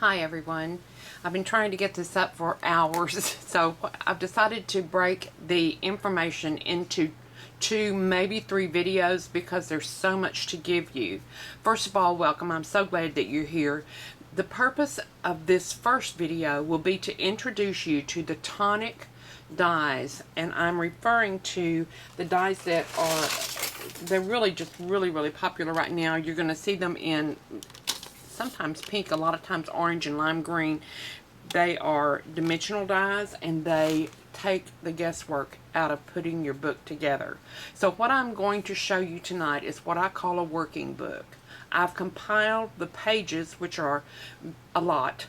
Hi everyone. I've been trying to get this up for hours, so I've decided to break the information into 2, maybe 3 videos because there's so much to give you. First of all, welcome. I'm so glad that you're here. The purpose of this first video will be to introduce you to the Tonic dies, and I'm referring to the dies that they're really just really popular right now. You're going to see them in sometimes pink, a lot of times orange and lime green. They are dimensional dies, and they take the guesswork out of putting your book together. So what I'm going to show you tonight is what I call a working book. I've compiled the pages, which are a lot,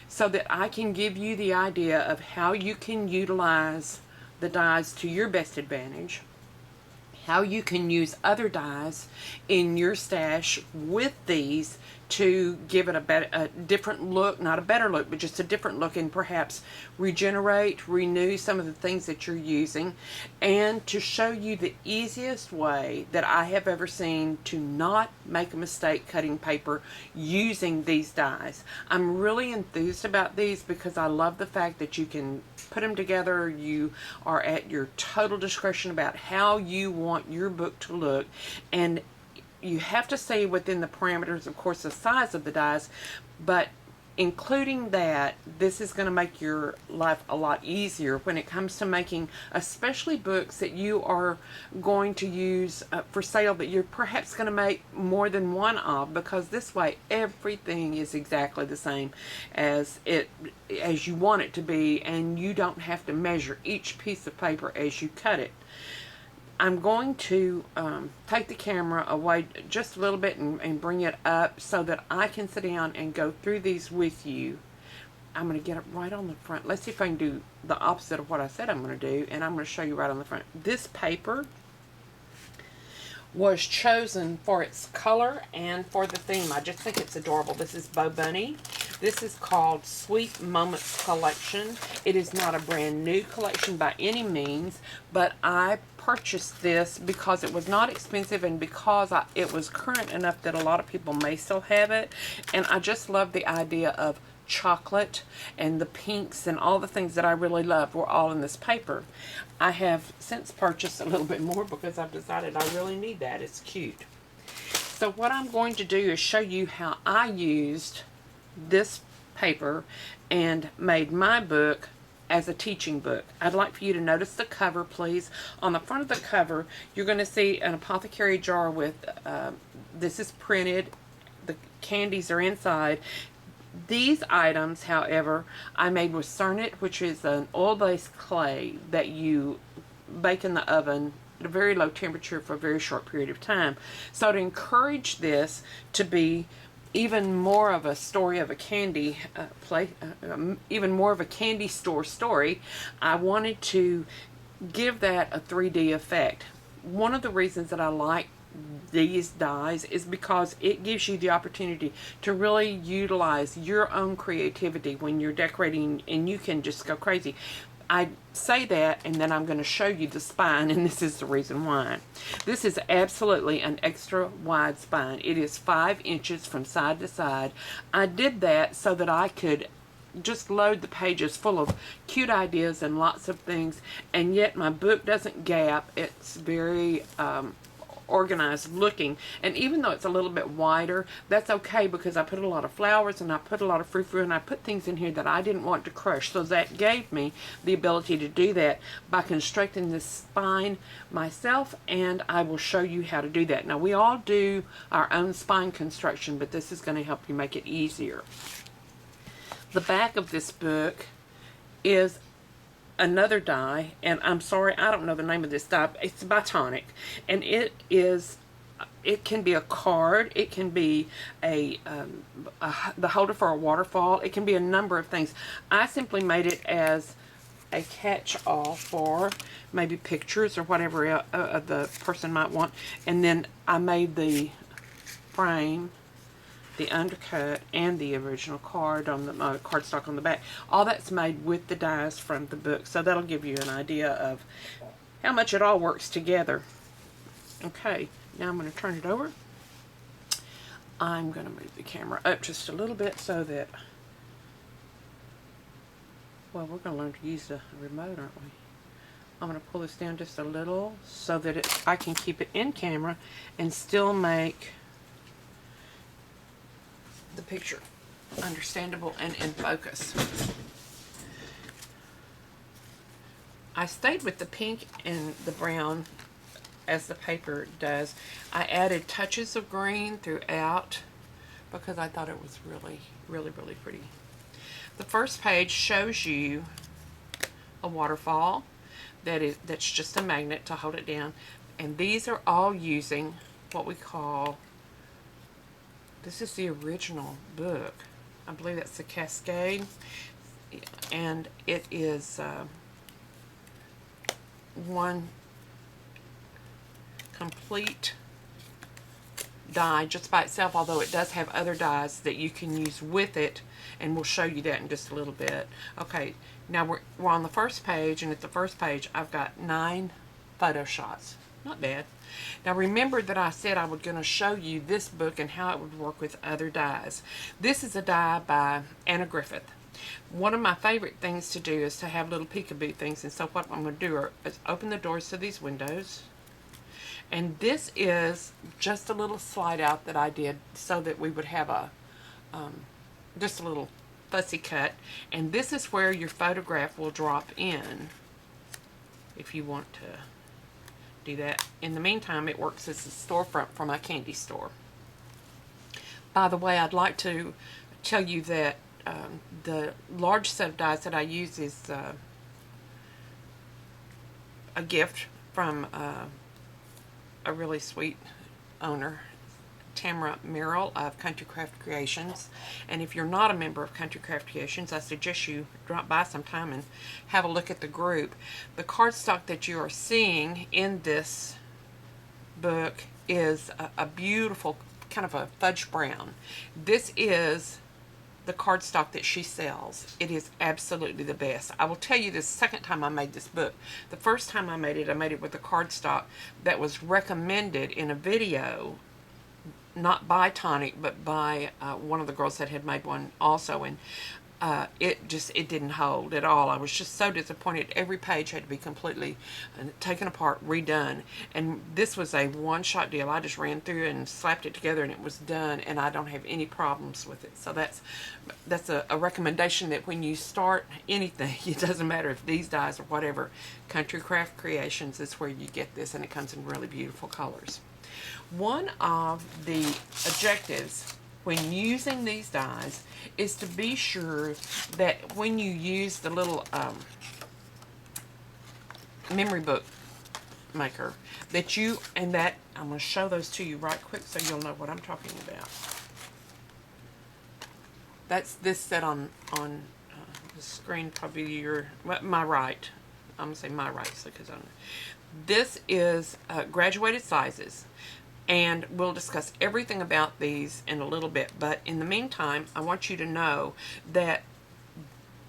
so that I can give you the idea of how you can utilize the dies to your best advantage, how you can use other dies in your stash with these to give it a different look, not a better look, but just a different look, and perhaps regenerate, renew some of the things that you're using, and to show you the easiest way that I have ever seen to not make a mistake cutting paper using these dies. I'm really enthused about these because I love the fact that you can put them together. You are at your total discretion about how you want your book to look, and you have to stay within the parameters, of course, the size of the dies, but including that, this is going to make your life a lot easier when it comes to making, especially books that you are going to use for sale, but you're perhaps going to make more than one of, because this way everything is exactly the same as you want it to be, and you don't have to measure each piece of paper as you cut it. I'm going to take the camera away just a little bit and bring it up so that I can sit down and go through these with you. I'm going to get it right on the front. Let's see if I can do the opposite of what I said I'm going to do, and I'm going to show you right on the front. This paper was chosen for its color and for the theme. I just think it's adorable. This is Bo Bunny. This is called Sweet Moments Collection. It is not a brand new collection by any means, but I purchased this because it was not expensive and because it was current enough that a lot of people may still have it. And I just love the idea of chocolate, and the pinks and all the things that I really love were all in this paper. I have since purchased a little bit more because I've decided I really need that. It's cute. So what I'm going to do is show you how I used this paper and made my book as a teaching book. I'd like for you to notice the cover, please. On the front of the cover, you're going to see an apothecary jar with, this is printed, the candies are inside. These items, however, I made with Cernit, which is an oil-based clay that you bake in the oven at a very low temperature for a very short period of time. So to encourage this to be even more of a story of a candy even more of a candy store story, I wanted to give that a 3D effect. One of the reasons that I like these dies is because it gives you the opportunity to really utilize your own creativity when you're decorating, and you can just go crazy. I say that, and then I'm going to show you the spine, and this is the reason why. This is absolutely an extra wide spine. It is 5 inches from side to side. I did that so that I could just load the pages full of cute ideas and lots of things, and yet my book doesn't gap. It's very organized looking, and even though it's a little bit wider, that's okay because I put a lot of flowers and I put a lot of frou-frou and I put things in here that I didn't want to crush, so that gave me the ability to do that by constructing this spine myself, and I will show you how to do that. Now, we all do our own spine construction, but this is going to help you make it easier. The back of this book is another die, and I'm sorry, I don't know the name of this die. It's by Tonic, and it can be a card, it can be the holder for a waterfall, it can be a number of things. I simply made it as a catch-all for maybe pictures or whatever the person might want, and then I made the frame, the undercut, and the original card on the cardstock on the back. All that's made with the dies from the book, so that'll give you an idea of how much it all works together. Okay, now I'm going to turn it over. I'm going to move the camera up just a little bit so that Well, we're going to learn to use the remote, aren't we? I'm going to pull this down just a little so that I can keep it in camera and still make the picture understandable and in focus. I stayed with the pink and the brown as the paper does. I added touches of green throughout because I thought it was really, really, really pretty. The first page shows you a waterfall that's just a magnet to hold it down. And these are all using what we call, this is the original book. I believe that's the Cascade. And it is one complete die just by itself, although it does have other dies that you can use with it, and we'll show you that in just a little bit. Okay, now we're on the first page, and at the first page I've got 9 photo shots. Not bad. Now remember that I said I was going to show you this book and how it would work with other dies. This is a die by Anna Griffith. One of my favorite things to do is to have little peekaboo things, and so what I'm going to do is open the doors to these windows. And this is just a little slide out that I did so that we would have a just a little fussy cut. And this is where your photograph will drop in if you want to do that. In the meantime, it works as a storefront for my candy store. By the way, I'd like to tell you that the large set of dies that I use is a gift from a really sweet owner, Tamara Merrill of Country Craft Creations. And if you're not a member of Country Craft Creations, I suggest you drop by sometime and have a look at the group. The cardstock that you are seeing in this book is a beautiful kind of a fudge brown. This is the cardstock that she sells. It is absolutely the best. I will tell you the second time I made this book. The first time I made it with a cardstock that was recommended in a video, not by Tonic, but by one of the girls that had made one also, and it didn't hold at all. I was just so disappointed. Every page had to be completely taken apart, redone, and this was a one-shot deal. I just ran through and slapped it together and it was done, and I don't have any problems with it. So that's a recommendation, that when you start anything, it doesn't matter if these dies or whatever, Country Craft Creations is where you get this, and it comes in really beautiful colors. One of the objectives when using these dies is to be sure that when you use the little memory book maker, that I'm going to show those to you right quick so you'll know what I'm talking about. That's this set on the screen, probably my right. I'm going to say my right, so because this is graduated sizes. And we'll discuss everything about these in a little bit. But in the meantime, I want you to know that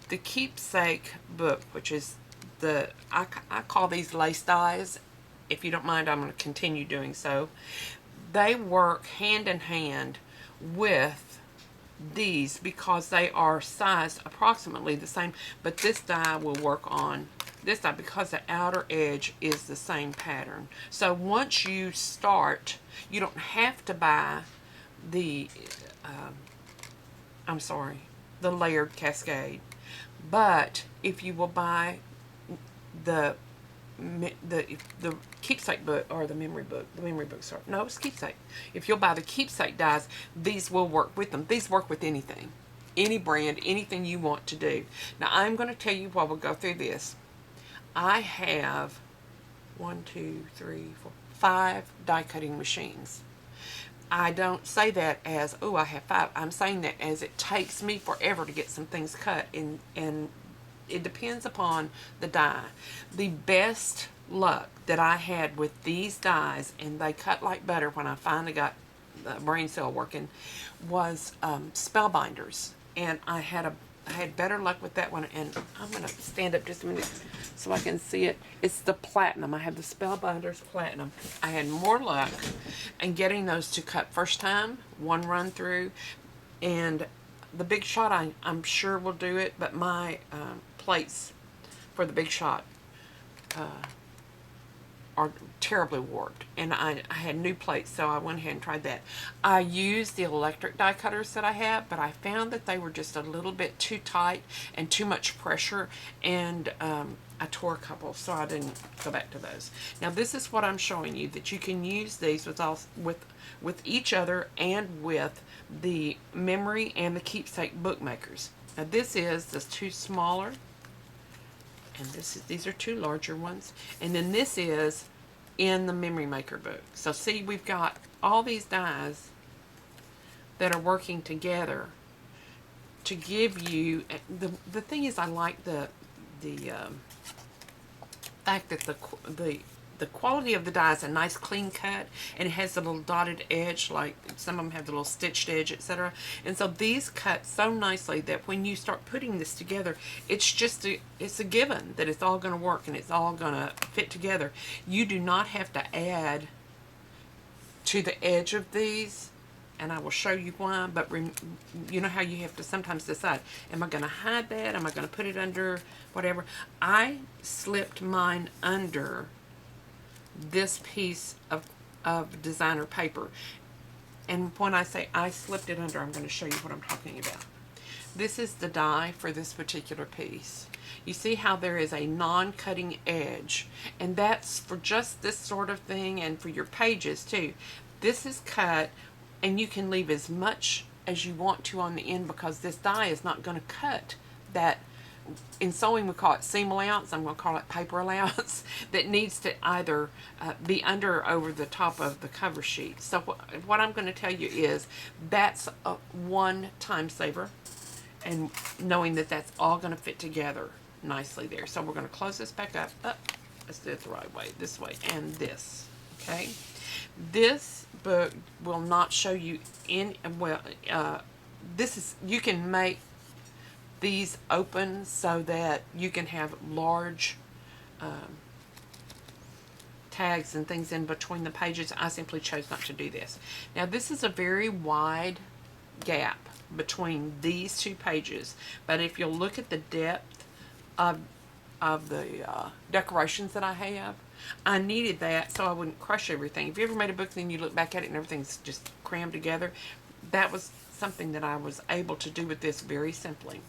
the Keepsake book, which is I call these lace dies. If you don't mind, I'm going to continue doing so. They work hand in hand with these because they are sized approximately the same. But this die will work on this die because the outer edge is the same pattern. So once you start, you don't have to buy the the layered Cascade. But if you will buy the Keepsake book, or the memory book, sorry, no, it's Keepsake. If you'll buy the Keepsake dies, these will work with them. These work with anything, any brand, anything you want to do. Now I'm going to tell you while we'll go through this. I have 5 die cutting machines. I don't say that as, oh, I have 5. I'm saying that as it takes me forever to get some things cut, and it depends upon the die. The best luck that I had with these dies, and they cut like butter when I finally got the brain cell working, was Spellbinders. And I had better luck with that one, and I'm going to stand up just a minute so I can see it. It's the Platinum. I have the Spellbinders Platinum. I had more luck in getting those to cut first time, one run through, and the Big Shot I'm sure will do it, but my plates for the Big Shot are terribly warped, and I had new plates, so I went ahead and tried that. I used the electric die cutters that I have, but I found that they were just a little bit too tight and too much pressure, and I tore a couple, so I didn't go back to those. Now this is what I'm showing you, that you can use these with each other and with the memory and the keepsake bookmakers. Now this is the two smaller, and these are two larger ones, and then this is in the memory maker book. So see, we've got all these dies that are working together to give you the thing is, I like the fact that the quality of the die is a nice clean cut, and it has a little dotted edge, like some of them have the little stitched edge, etc. And so these cut so nicely that when you start putting this together, it's just it's a given that it's all going to work and it's all going to fit together. You do not have to add to the edge of these, and I will show you why, but you know how you have to sometimes decide, am I going to hide that? Am I going to put it under whatever? I slipped mine under this piece of designer paper. And when I say I slipped it under, I'm going to show you what I'm talking about. This is the die for this particular piece. You see how there is a non-cutting edge, and that's for just this sort of thing, and for your pages too. This is cut, and you can leave as much as you want to on the end, because this die is not going to cut that. In sewing we call it seam allowance, I'm going to call it paper allowance, that needs to either be under or over the top of the cover sheet. So what I'm going to tell you is that's a one time saver, and knowing that that's all going to fit together nicely there. So we're going to close this back up. Let's do it the right way, this way, and this. Okay, this book will not show you in, well, this is, you can make these open so that you can have large tags and things in between the pages. I simply chose not to do this. Now this is a very wide gap between these two pages, but if you'll look at the depth of the decorations that I have, I needed that so I wouldn't crush everything. If you ever made a book and then you look back at it and everything's just crammed together, that was something that I was able to do with this very simply.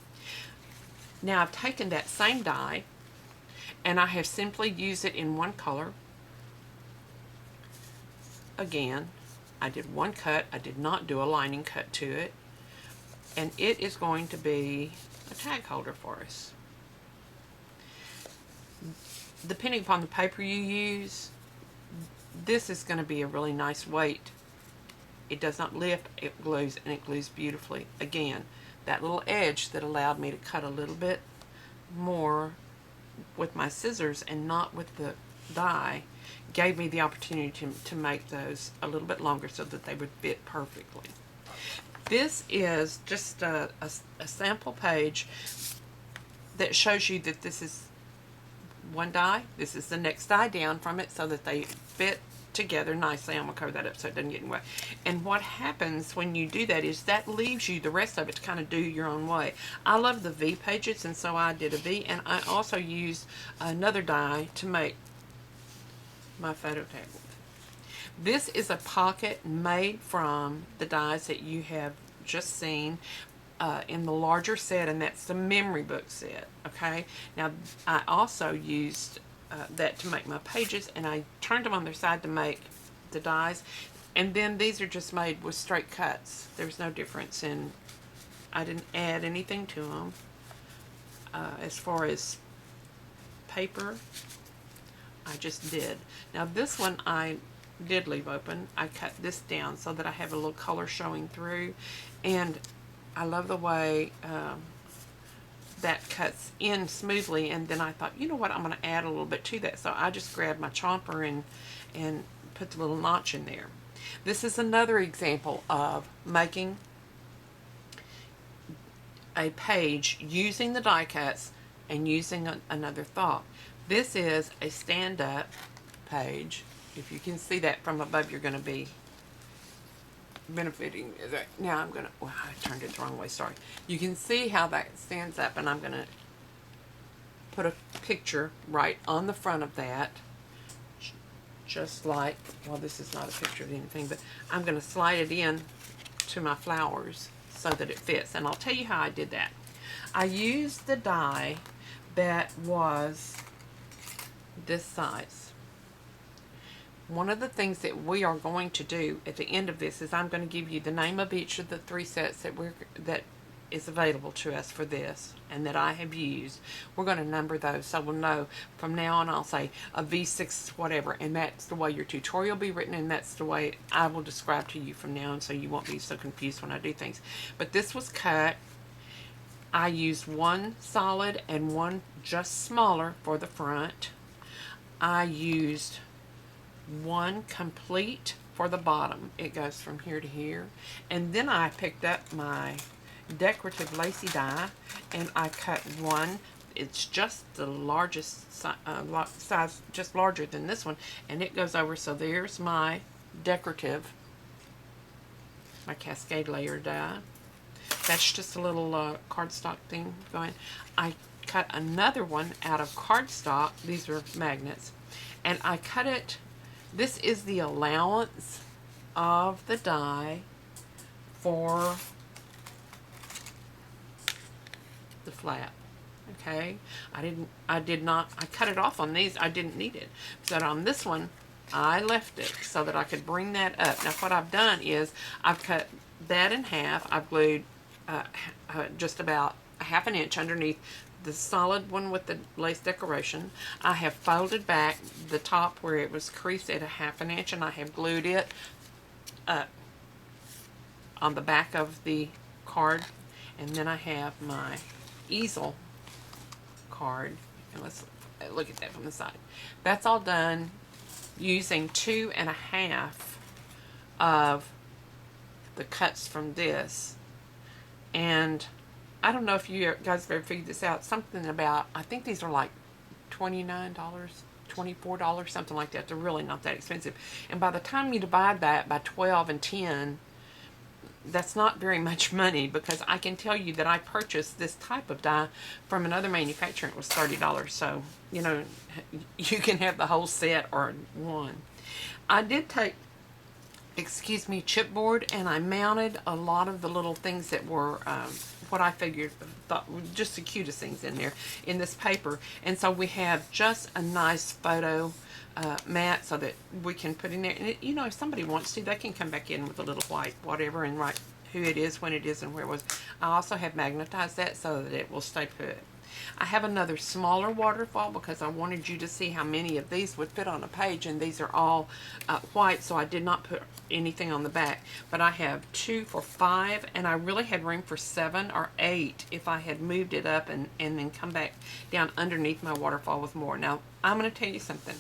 Now I've taken that same die and I have simply used it in one color. Again, I did one cut. I did not do a lining cut to it. And it is going to be a tag holder for us. Depending upon the paper you use, this is going to be a really nice weight. It does not lift, it glues, and it glues beautifully. Again, that little edge that allowed me to cut a little bit more with my scissors and not with the die gave me the opportunity to make those a little bit longer so that they would fit perfectly. This is just a sample page that shows you that this is one die, this is the next die down from it, so that they fit together nicely. I'm going to cover that up so it doesn't get in the way. And what happens when you do that is that leaves you the rest of it to kind of do your own way. I love the V pages, and so I did a V, and I also used another die to make my photo tag. This is a pocket made from the dies that you have just seen in the larger set, and that's the memory book set. Okay, now I also used that to make my pages, and I turned them on their side to make the dies, and then these are just made with straight cuts. There's no difference in, I didn't add anything to them. As far as paper, I just did. Now this one I did leave open. I cut this down so that I have a little color showing through, and I love the way that cuts in smoothly. And then I thought, you know what, I'm going to add a little bit to that. So I just grabbed my chomper and put the little notch in there. This is another example of making a page using the die cuts and using another thought. This is a stand-up page. If you can see that from above, you're going to be benefiting. Now I'm going to, well, I turned it the wrong way, sorry. You can see how that stands up, and I'm going to put a picture right on the front of that, just like, well, this is not a picture of anything, but I'm going to slide it in to my flowers so that it fits. And I'll tell you how I did that. I used the die that was this size. One of the things that we are going to do at the end of this is I'm going to give you the name of each of the 3 sets that is available to us for this and that I have used. We're going to number those so we'll know from now on. I'll say a V6 whatever, and that's the way your tutorial will be written, and that's the way I will describe to you from now on, so you won't be so confused when I do things. But this was cut. I used one solid and one just smaller for the front. I used one complete for the bottom. It goes from here to here. And then I picked up my decorative lacy die and I cut one. It's just the largest size, just larger than this one, and it goes over. So there's my decorative, my cascade layer die. That's just a little cardstock thing going. I cut another one out of cardstock. These are magnets, and I cut it. This is the allowance of the die for the flap. Okay, I cut it off on these. I didn't need it. But on this one, I left it so that I could bring that up. Now what I've done is I've cut that in half. I've glued just about a ½ inch underneath the solid one with the lace decoration. I have folded back the top where it was creased at a ½ inch, and I have glued it up on the back of the card. And then I have my easel card, and let's look at that from the side. That's all done using 2.5 of the cuts from this. And I don't know if you guys have ever figured this out. Something about, I think these are like $29, $24, something like that. They're really not that expensive. And by the time you divide that by 12 and 10, that's not very much money, because I can tell you that I purchased this type of die from another manufacturer. It was $30. So, you know, you can have the whole set or one. I did take, chipboard, and I mounted a lot of the little things that were what I thought were just the cutest things in there in this paper. And so we have just a nice photo mat so that we can put in there. And you know, if somebody wants to, they can come back in with a little white whatever and write who it is, when it is, and where it was. I also have magnetized that so that it will stay put. I have another smaller waterfall because I wanted you to see how many of these would fit on a page, and these are all white, so I did not put anything on the back. But I have 2 for 5, and I really had room for 7 or 8 if I had moved it up and then come back down underneath my waterfall with more. Now, I'm going to tell you something.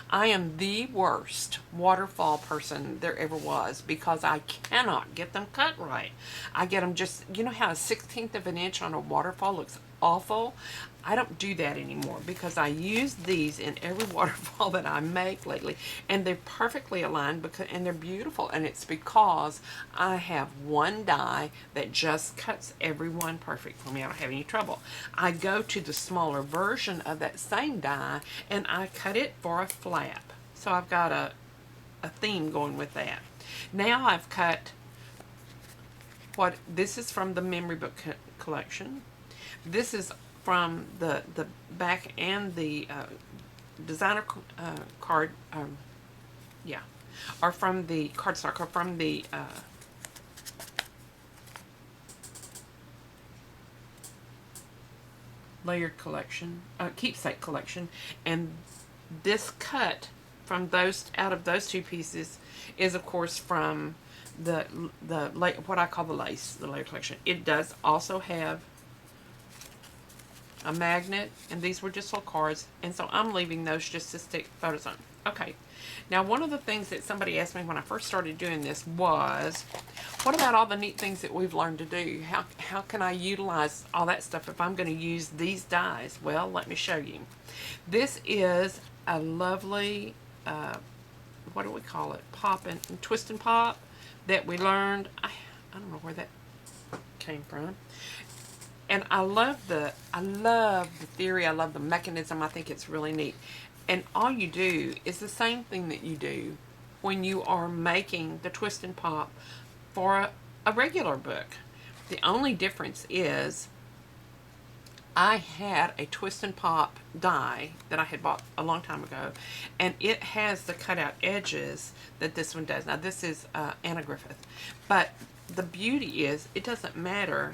I am the worst waterfall person there ever was, because I cannot get them cut right. I get them just, you know how a 1/16 of an inch on a waterfall looks awful? I don't do that anymore, because I use these in every waterfall that I make lately, and they're perfectly aligned, and they're beautiful, and it's because I have one die that just cuts every one perfect for me. I don't have any trouble. I go to the smaller version of that same die, and I cut it for a flap. So I've got a theme going with that. Now I've cut this is from the memory book collection. This is from the back and the designer card, yeah, or from the cardstock, or from the layered collection, keepsake collection. And this cut from out of those 2 pieces is, of course, from the what I call the layered collection. It does also have a magnet, and these were just little cards, and so I'm leaving those just to stick photos on. Okay, now one of the things that somebody asked me when I first started doing this was, what about all the neat things that we've learned to do? How can I utilize all that stuff if I'm going to use these dies? Well, let me show you. This is a lovely, what do we call it? Pop and twist and pop that we learned. I don't know where that came from. And I love the theory. I love the mechanism. I think it's really neat. And all you do is the same thing that you do when you are making the twist and pop for a regular book. The only difference is I had a twist and pop die that I had bought a long time ago, and it has the cutout edges that this one does. Now this is Anna Griffith, but the beauty is it doesn't matter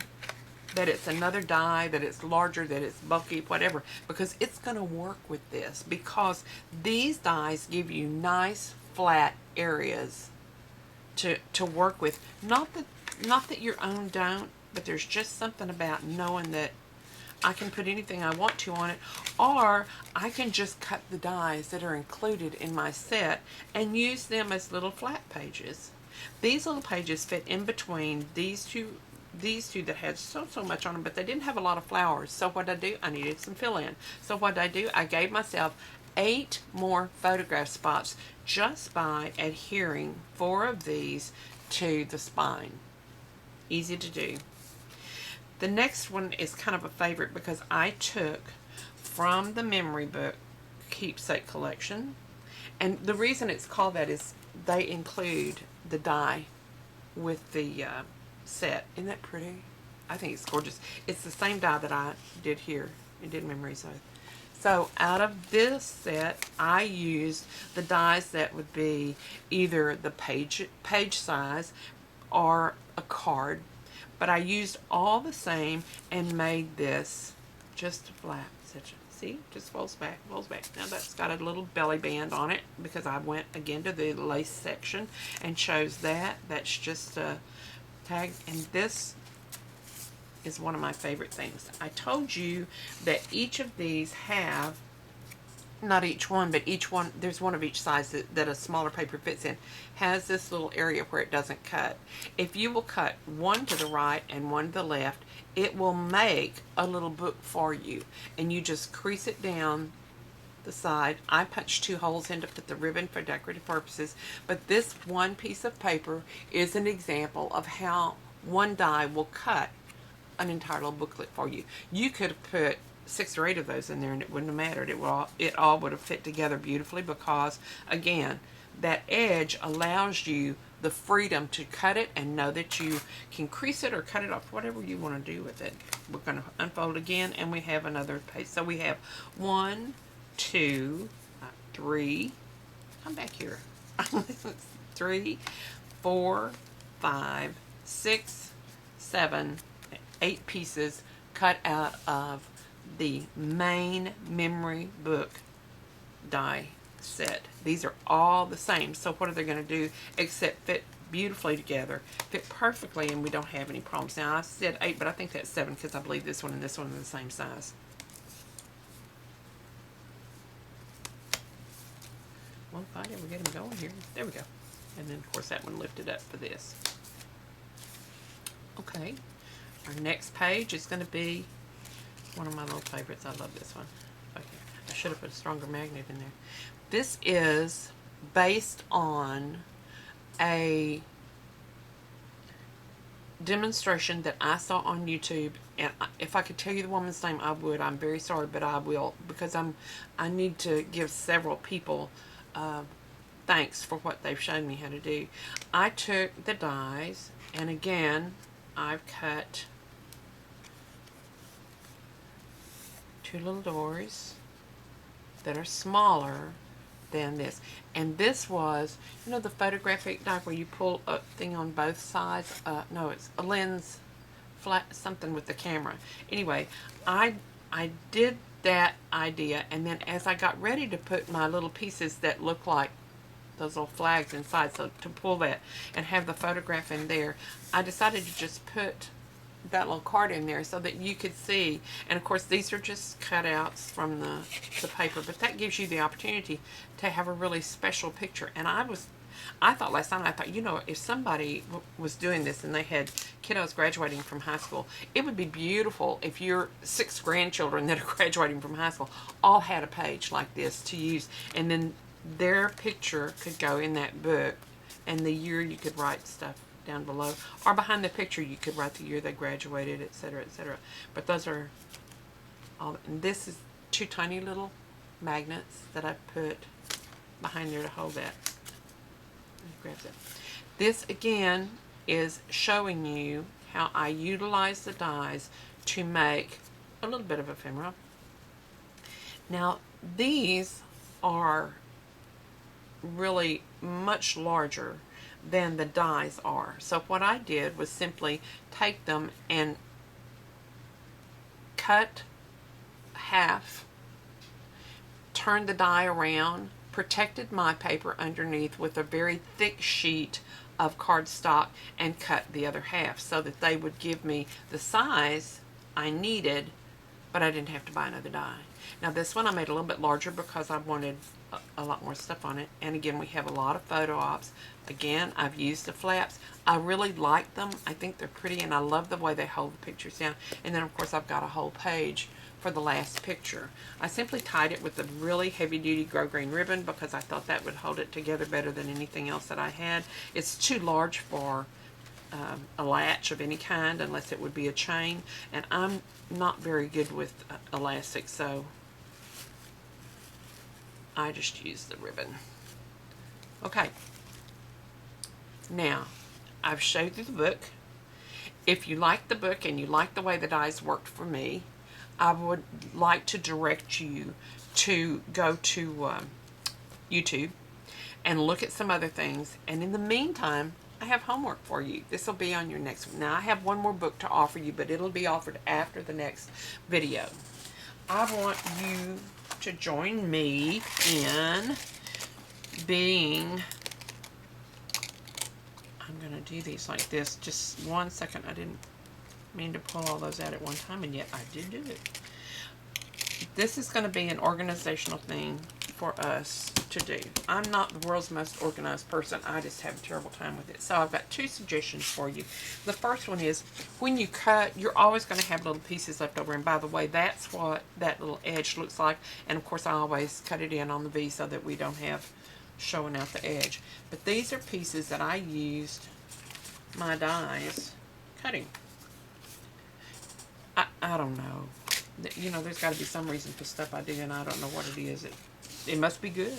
that it's another die, that it's larger, that it's bulky, whatever, because it's going to work with this, because these dies give you nice flat areas to work with. Not that your own don't, but there's just something about knowing that I can put anything I want to on it, or I can just cut the dies that are included in my set and use them as little flat pages. These little pages fit in between these two that had so much on them, but they didn't have a lot of flowers. So what I do, I needed some fill in. So what I do, I gave myself 8 more photograph spots just by adhering 4 of these to the spine. Easy to do. The next one is kind of a favorite because I took from the memory book keepsake collection, and the reason it's called that is they include the die with the set. Isn't that pretty? I think it's gorgeous. It's the same die that I did here and did memories with. So out of this set, I used the dies that would be either the page size or a card, but I used all the same and made this just flat. See, just folds back, folds back. Now that's got a little belly band on it because I went again to the lace section and chose that. That's just a tag, and this is one of my favorite things. I told you that each of these have, not each one, but each one, there's one of each size that a smaller paper fits in, has this little area where it doesn't cut. If you will cut one to the right and one to the left, it will make a little book for you, and you just crease it down the side. I punched 2 holes in to put the ribbon for decorative purposes, but this one piece of paper is an example of how one die will cut an entire little booklet for you. You could have put 6 or 8 of those in there and it wouldn't have mattered. It all would have fit together beautifully because, again, that edge allows you the freedom to cut it and know that you can crease it or cut it off, whatever you want to do with it. We're going to unfold again, and we have another page. So we have 1, 2, 3, come back here, 3, 4, 5, 6, 7, 8 pieces cut out of the main memory book die set. These are all the same. So what are they going to do except fit beautifully together, fit perfectly, and we don't have any problems. Now I said 8, but I think that's 7 because I believe this one and this one are the same size. Well, if I ever get them going here, there we go. And then of course that one lifted up for this. Okay, our next page is going to be one of my little favorites. I love this one. Okay, I should have put a stronger magnet in there. This is based on a demonstration that I saw on YouTube, and if I could tell you the woman's name, I would. I'm very sorry, but I will, because I need to give several people thanks for what they've shown me how to do. I took the dies, and again, I've cut 2 little doors that are smaller than this. And this was, you know, the photographic die where you pull a thing on both sides? No, it's a lens, flat, something with the camera. Anyway, I did that idea, and then as I got ready to put my little pieces that look like those little flags inside, so to pull that and have the photograph in there, I decided to just put that little card in there so that you could see. And of course these are just cutouts from the paper, but that gives you the opportunity to have a really special picture. And I thought last night, I thought, you know, if somebody was doing this and they had kiddos graduating from high school, it would be beautiful if your 6 grandchildren that are graduating from high school all had a page like this to use, and then their picture could go in that book, and the year you could write stuff down below. Or behind the picture, you could write the year they graduated, etc., etc. But those are all. And this is 2 tiny little magnets that I put behind there to hold that. Grabs it. This again is showing you how I utilize the dies to make a little bit of ephemera. Now these are really much larger than the dies are. So what I did was simply take them and cut half, turn the die around, protected my paper underneath with a very thick sheet of cardstock, and cut the other half so that they would give me the size I needed, but I didn't have to buy another die. Now this one I made a little bit larger because I wanted a lot more stuff on it. And again, we have a lot of photo ops. Again, I've used the flaps. I really like them. I think they're pretty, and I love the way they hold the pictures down. And then of course I've got a whole page for the last picture. I simply tied it with a really heavy-duty grosgrain ribbon because I thought that would hold it together better than anything else that I had. It's too large for a latch of any kind unless it would be a chain, and I'm not very good with elastic, so I just use the ribbon. Okay, now I've showed you the book. If you like the book and you like the way the dies worked for me, I would like to direct you to go to YouTube and look at some other things. And in the meantime, I have homework for you. This will be on your next one. Now, I have one more book to offer you, but it'll be offered after the next video. I want you to join me in being... I'm going to do these like this. Just 1 second. I didn't mean to pull all those out at one time, and yet I did do it. This is going to be an organizational thing for us to do. I'm not the world's most organized person. I just have a terrible time with it. So I've got 2 suggestions for you. The first one is, when you cut, you're always going to have little pieces left over. And by the way, that's what that little edge looks like. And of course, I always cut it in on the V so that we don't have showing out the edge. But these are pieces that I used my dies cutting. I don't know. You know, there's got to be some reason for stuff I do, and I don't know what it is. It must be good.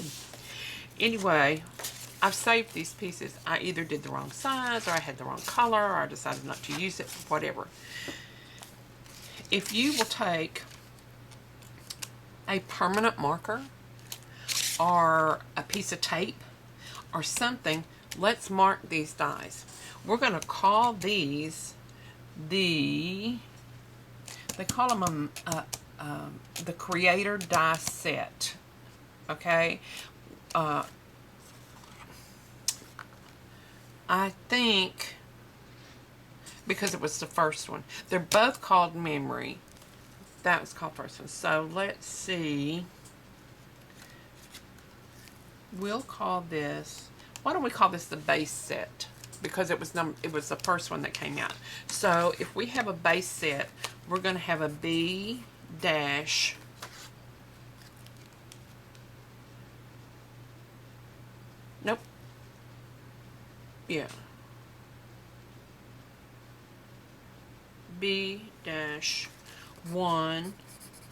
Anyway, I've saved these pieces. I either did the wrong size, or I had the wrong color, or I decided not to use it, whatever. If you will take a permanent marker or a piece of tape or something, let's mark these dies. We're going to call these they call them the Creator Die Set. Okay? I think, because it was the first one, they're both called Memory. That was called first one. So let's see. We'll call this, why don't we call this the base set? Because it was the first one that came out. So if we have a base set, we're going to have a B dash nope. Yeah. B dash 1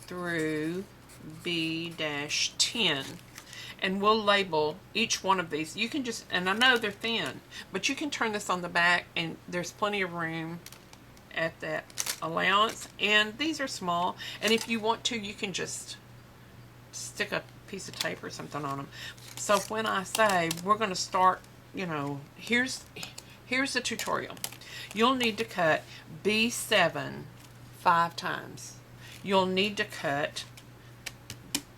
through B dash 10. And we'll label each one of these. You can just, and I know they're thin, but you can turn this on the back and there's plenty of room at that allowance. And these are small. And if you want to, you can just stick a piece of tape or something on them. So when I say we're going to start, you know, here's the tutorial. You'll need to cut B7 5 times. You'll need to cut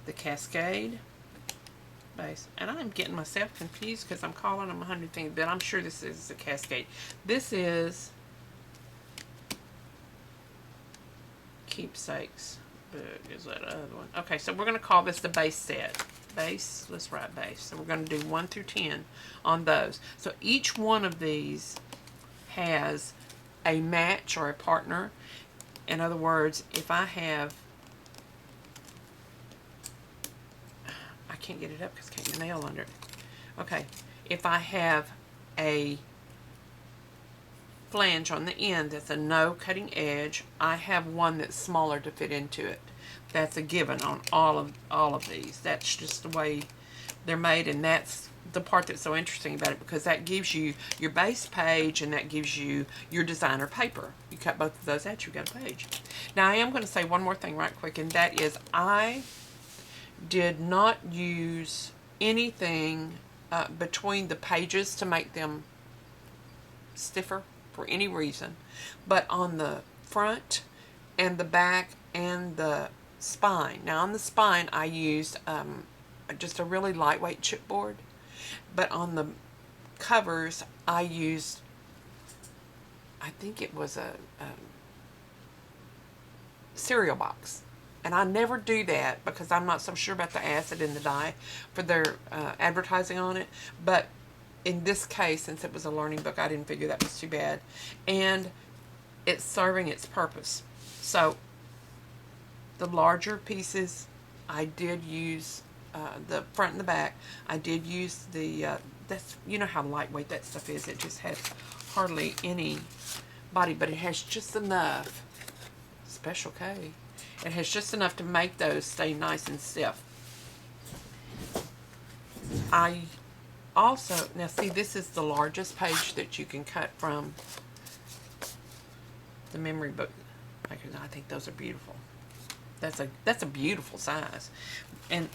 the Cascade base. And I'm getting myself confused because I'm calling them 100 things, but I'm sure this is the Cascade. This is Keepsakes. Is that other one? Okay, so we're going to call this the base set. Base, let's write base. So we're going to do 1 through 10 on those. So each one of these has a match or a partner. In other words, if I have, I can't get it up because I can't get a nail under it. Okay, if I have a flange on the end that's a no cutting edge. I have one that's smaller to fit into it. That's a given on all of these. That's just the way they're made, and that's the part that's so interesting about it, because that gives you your base page and that gives you your designer paper. You cut both of those out, you've got a page. Now I am going to say one more thing right quick, and that is I did not use anything between the pages to make them stiffer for any reason, but on the front and the back and the spine. Now on the spine I used just a really lightweight chipboard, but on the covers I used, I think it was a cereal box. And I never do that because I'm not so sure about the acid in the dye for their advertising on it. But in this case, since it was a learning book, I didn't figure that was too bad. And it's serving its purpose. So the larger pieces, I did use the front and the back. I did use the, that's, you know how lightweight that stuff is. It just has hardly any body, but it has just enough, Special K, it has just enough to make those stay nice and stiff. I also, now see, this is the largest page that you can cut from the memory book. I think those are beautiful. That's a beautiful size. And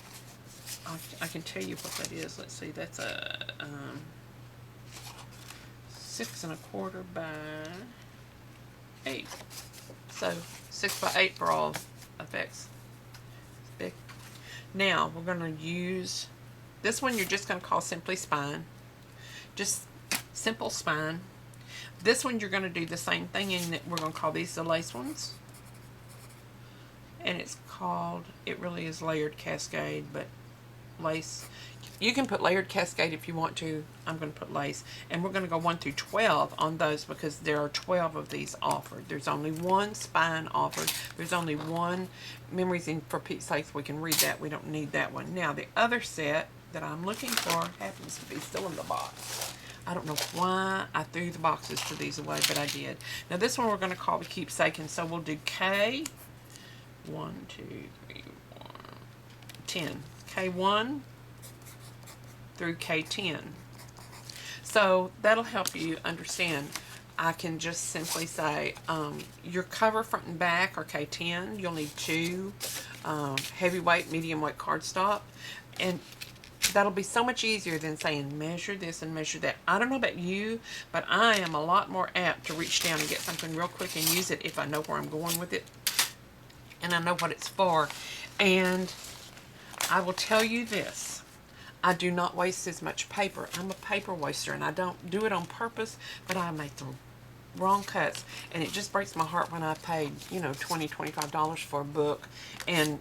I can tell you what that is. Let's see, that's a 6 1/4 by 8. So 6 by 8 for all effects. It's big. Now we're going to use this one. You're just going to call simply spine. Just simple spine. This one you're going to do the same thing, and we're going to call these the lace ones. And it's called, it really is layered cascade, but lace. You can put layered cascade if you want to. I'm going to put lace. And we're going to go 1 through 12 on those because there are 12 of these offered. There's only one spine offered. There's only one memories in, for Pete's sake, we can read that. We don't need that one. Now, the other set that I'm looking for happens to be still in the box. I don't know why I threw the boxes to these away, but I did. Now, this one we're going to call the keepsake, and so we'll do K. 1, 2, 3, 4, 10. K1 through K10. So that'll help you understand. I can just simply say your cover front and back are K10. You'll need 2 heavyweight, medium weight cardstock, and that'll be so much easier than saying measure this and measure that. I don't know about you, but I am a lot more apt to reach down and get something real quick and use it if I know where I'm going with it and I know what it's for. And I will tell you this, I do not waste as much paper. I'm a paper waster, and I don't do it on purpose, but I make the wrong cuts, and it just breaks my heart when I paid, you know, $20, $25 for a book, and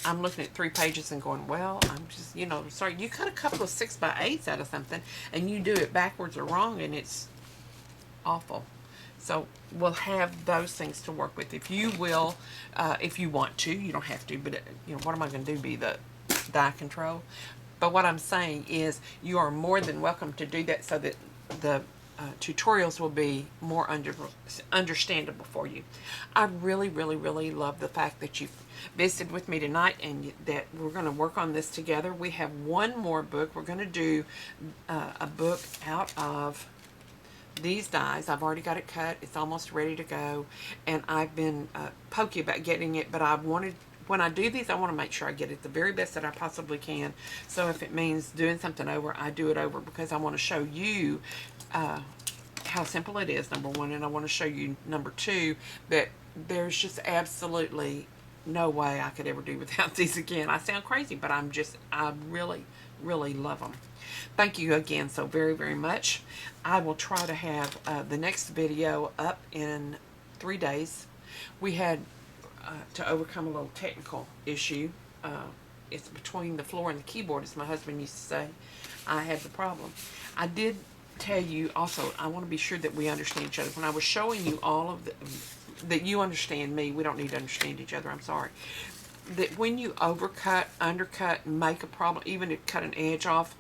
I'm looking at 3 pages and going, well, I'm just, you know, sorry, you cut a couple of 6 by 8s out of something, and you do it backwards or wrong, and it's awful. So we'll have those things to work with. If you will, if you want to, you don't have to, but, you know, what am I going to do, be the die control? But what I'm saying is you are more than welcome to do that so that the tutorials will be more understandable for you. I really, really, really love the fact that you've visited with me tonight and that we're going to work on this together. We have one more book. We're going to do a book out of these dies. I've already got it cut. It's almost ready to go. And I've been pokey about getting it, but I wanted, when I do these, I want to make sure I get it the very best that I possibly can. So if it means doing something over, I do it over because I want to show you how simple it is, number one, and I want to show you, number two, that there's just absolutely no way I could ever do without these again. I sound crazy, but I really, really love them. Thank you again so very, very much. I will try to have the next video up in 3 days. We had to overcome a little technical issue. It's between the floor and the keyboard, as my husband used to say. I had the problem. I did tell you also, I want to be sure that we understand each other. When I was showing you all of that you understand me, we don't need to understand each other, I'm sorry. that when you overcut, undercut, and make a problem, even if cut an edge off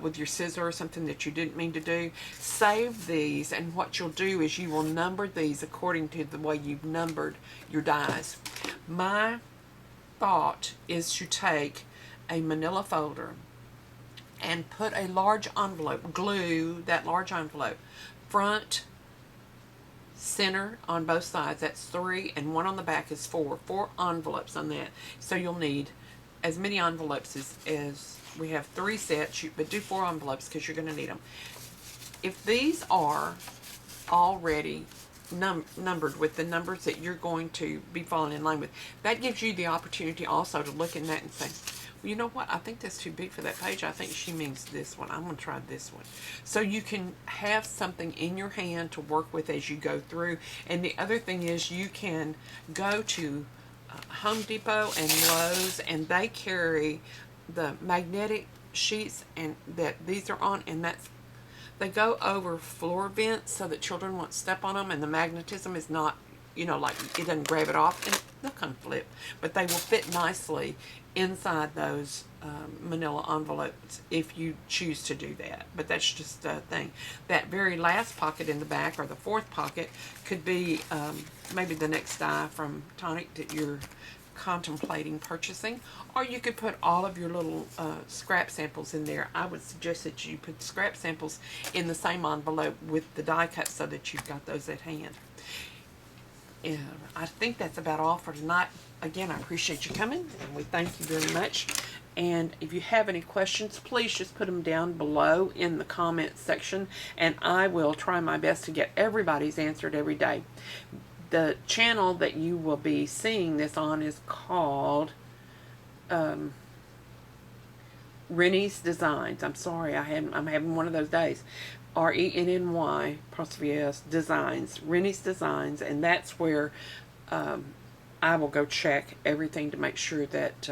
with your scissor or something that you didn't mean to do, save these, and what you'll do is you will number these according to the way you've numbered your dies. My thought is to take a manila folder and put a large envelope, glue that large envelope, front, center on both sides, that's 3, and one on the back is 4 envelopes on that. So you'll need as many envelopes as we have 3 sets, but do 4 envelopes because you're going to need them. If these are already numbered with the numbers that you're going to be falling in line with, that gives you the opportunity also to look in that and say, well, you know what, I think that's too big for that page. I think she means this one. I'm going to try this one. So you can have something in your hand to work with as you go through. And the other thing is you can go to Home Depot and Lowe's, and they carry the magnetic sheets and that these are on, and they go over floor vents so that children won't step on them, and the magnetism is not, like it doesn't grab it off, and they'll come flip, but they will fit nicely inside those manila envelopes if you choose to do that. But that's just a thing. That very last pocket in the back, or the 4th pocket, could be maybe the next die from Tonic that you're contemplating purchasing, or you could put all of your little scrap samples in there. I would suggest that you put scrap samples in the same envelope with the die cut so that you've got those at hand. And I think that's about all for tonight. Again, I appreciate you coming, and we thank you very much. And if you have any questions, please just put them down below in the comments section, and I will try my best to get everybody's answered every day. The channel that you will be seeing this on is called Rennie's Designs. I'm sorry, I'm having one of those days. RENNY Designs, Rennie's Designs, and that's where I will go check everything to make sure that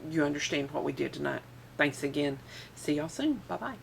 you understand what we did tonight. Thanks again. See y'all soon. Bye-bye.